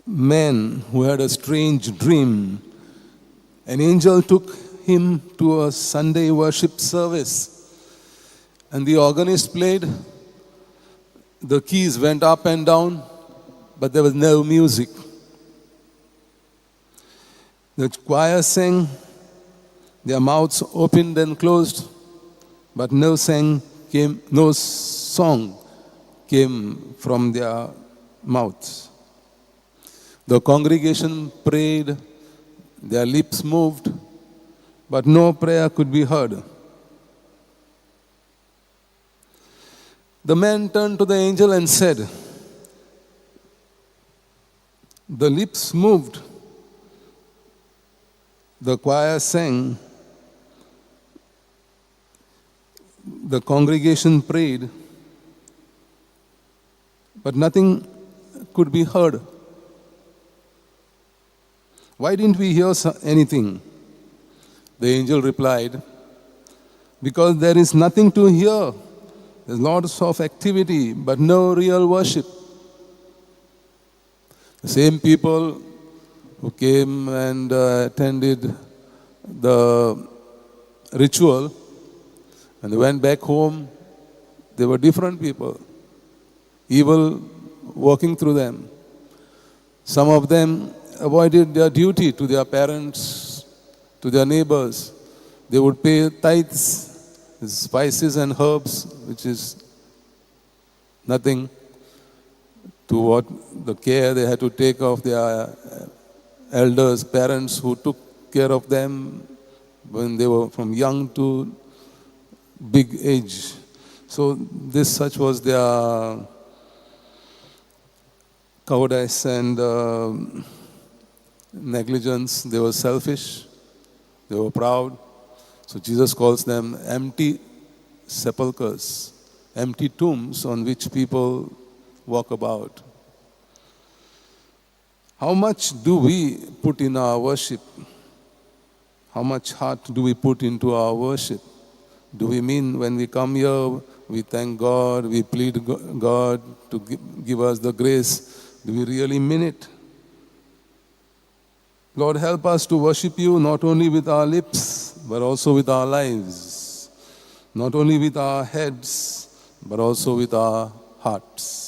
man who had a strange dream. An angel took him to a Sunday worship service, and the organist played. The keys went up and down, but there was no music. The choir sang, their mouths opened and closed, but no song came from their mouths. The congregation prayed, their lips moved, but no prayer could be heard. The man turned to the angel and said, "The lips moved, the choir sang, the congregation prayed, but nothing could be heard. Why didn't we hear anything?" The angel replied, "Because there is nothing to hear. There's lots of activity, but no real worship." The same people who came and attended the ritual, and they went back home, they were different people, evil working through them. Some of them avoided their duty to their parents, to their neighbors. They would pay tithes, spices and herbs, which is nothing to what the care they had to take of their elders, parents who took care of them when they were from young to big age. So such was their cowardice and negligence. They were selfish, they were proud. So Jesus calls them empty sepulchres, empty tombs on which people walk about. How much do we put in our worship? How much heart do we put into our worship? Do we mean when we come here, we thank God, we plead God to give us the grace? Do we really mean it? Lord, help us to worship you not only with our lips, but also with our lives. Not only with our heads, but also with our hearts.